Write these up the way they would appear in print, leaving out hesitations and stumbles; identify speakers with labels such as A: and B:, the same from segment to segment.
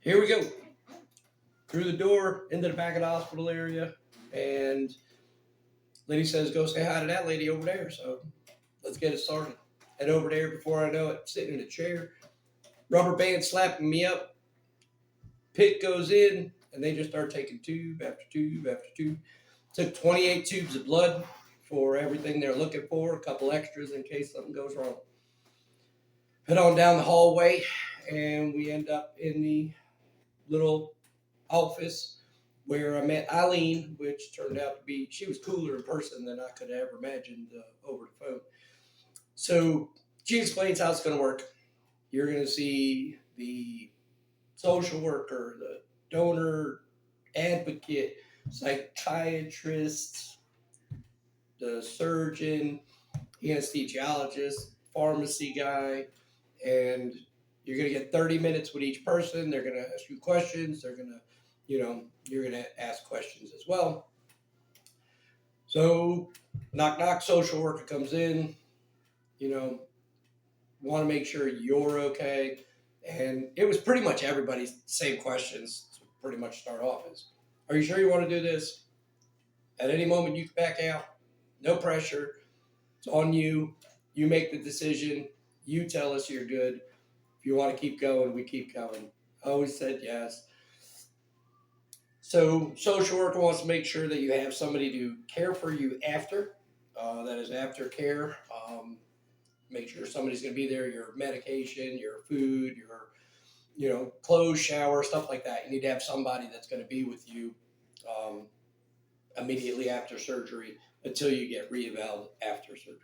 A: Here we go. Through the door into the back of the hospital area, and lady says, "Go say hi to that lady over there." So let's get it started. Head over there. Before I know it, sitting in a chair, rubber band slapping me up. Pick goes in, and they just start taking tube after tube after tube. Took 28 tubes of blood for everything they're looking for. A couple extras in case something goes wrong. Head on down the hallway, and we end up in the little office where I met Eileen, which turned out to be, she was cooler in person than I could have ever imagined over the phone. So she explains how it's going to work. You're going to see the social worker, the donor advocate, psychiatrist, the surgeon, anesthesiologist, pharmacy guy, and you're going to get 30 minutes with each person. They're going to ask you questions. They're going to, you're going to ask questions as well. So, knock, knock, social worker comes in, want to make sure you're okay. And it was pretty much everybody's same questions to pretty much start off is, are you sure you want to do this? At any moment you can back out. No pressure. It's on you. You make the decision. You tell us you're good. If you want to keep going, we keep going. I always said yes. So social worker wants to make sure that you have somebody to care for you after. That is after care. Make sure somebody's going to be there. Your medication, your food, your clothes, shower, stuff like that. You need to have somebody that's going to be with you immediately after surgery until you get re-eval after surgery.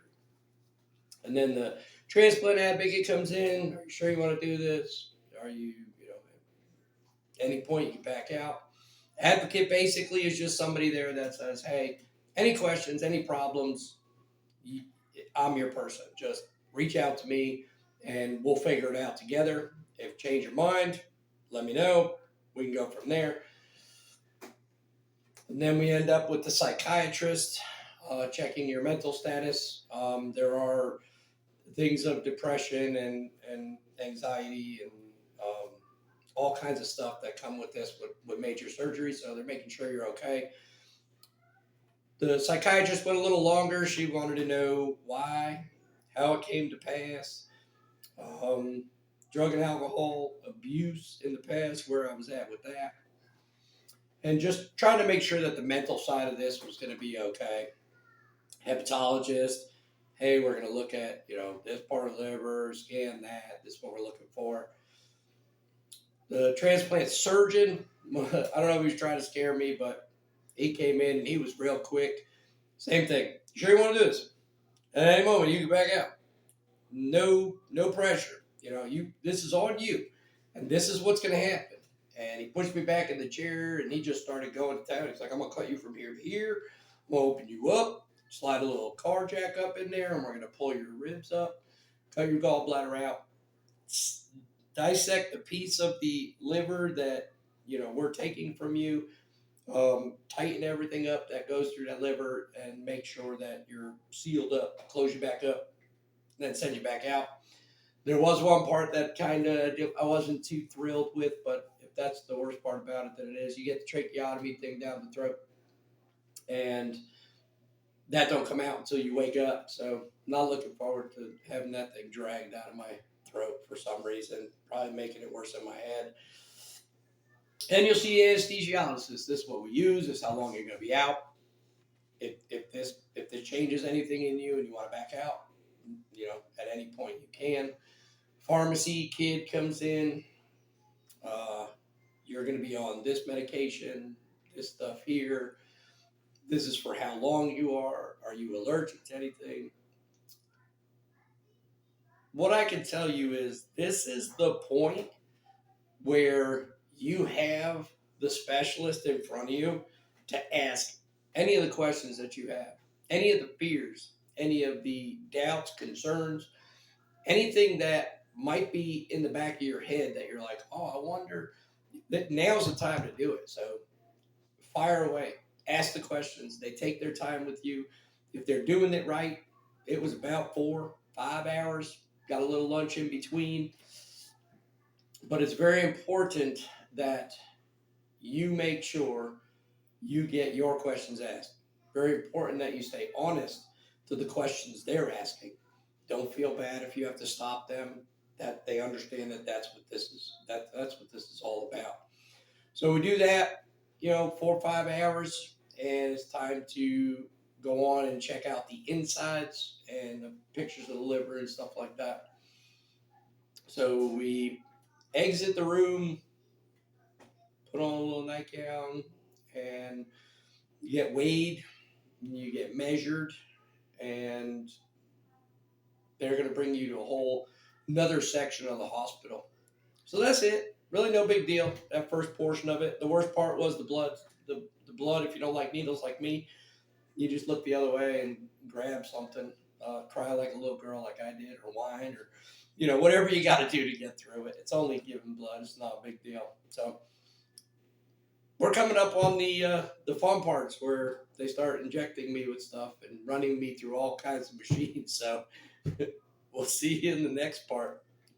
A: And then the transplant advocate comes in. Are you sure you want to do this? Are you, at any point you can back out. Advocate basically is just somebody there that says, hey, any questions, any problems, I'm your person. Just reach out to me and we'll figure it out together. If you change your mind, let me know. We can go from there. And then we end up with the psychiatrist checking your mental status. There are things of depression and anxiety and all kinds of stuff that come with this with major surgery. So they're making sure you're okay. The psychiatrist went a little longer. She wanted to know why, how it came to pass, drug and alcohol abuse in the past, where I was at with that, and just trying to make sure that the mental side of this was going to be okay. Hepatologist, hey, we're going to look at, this part of the liver, scan that, this is what we're looking for. The transplant surgeon, I don't know if he was trying to scare me, but he came in and he was real quick. Same thing. You sure you want to do this? At any moment, you can back out. No pressure. This is on you, and this is what's going to happen. And he pushed me back in the chair, and he just started going to town. He's like, I'm going to cut you from here to here. I'm going to open you up, slide a little car jack up in there, and we're going to pull your ribs up, cut your gallbladder out, dissect the piece of the liver that, we're taking from you, tighten everything up that goes through that liver, and make sure that you're sealed up, close you back up, and then send you back out. There was one part that kind of I wasn't too thrilled with, but if that's the worst part about it, then it is. You get the tracheotomy thing down the throat, and that don't come out until you wake up. So I'm not looking forward to having that thing dragged out of my throat for some reason, probably making it worse in my head. And you'll see anesthesiologist. This is what we use. This is how long you're going to be out. If this changes anything in you and you want to back out, at any point you can. Pharmacy kid comes in. You're going to be on this medication, this stuff here. This is for how long you are. Are you allergic to anything? What I can tell you is this is the point where you have the specialist in front of you to ask any of the questions that you have, any of the fears, any of the doubts, concerns, anything that might be in the back of your head that you're like, oh, I wonder. That now's the time to do it. So fire away. Ask the questions. They take their time with you. If they're doing it right, it was about 4-5 hours. Got a little lunch in between. But it's very important that you make sure you get your questions asked. Very important that you stay honest to the questions they're asking. Don't feel bad if you have to stop them. That they understand that that's what this is. That's what this is all about. So we do that, 4 or 5 hours, and it's time to go on and check out the insides and the pictures of the liver and stuff like that. So we exit the room, put on a little nightgown, and you get weighed, you get measured, and they're going to bring you to a whole another section of the hospital. So that's it. Really no big deal, that first portion of it. The worst part was the blood. The blood, if you don't like needles like me, you just look the other way and grab something, cry like a little girl like I did, or whine, or, whatever you got to do to get through it. It's only giving blood. It's not a big deal. So we're coming up on the fun parts where they start injecting me with stuff and running me through all kinds of machines. So we'll see you in the next part.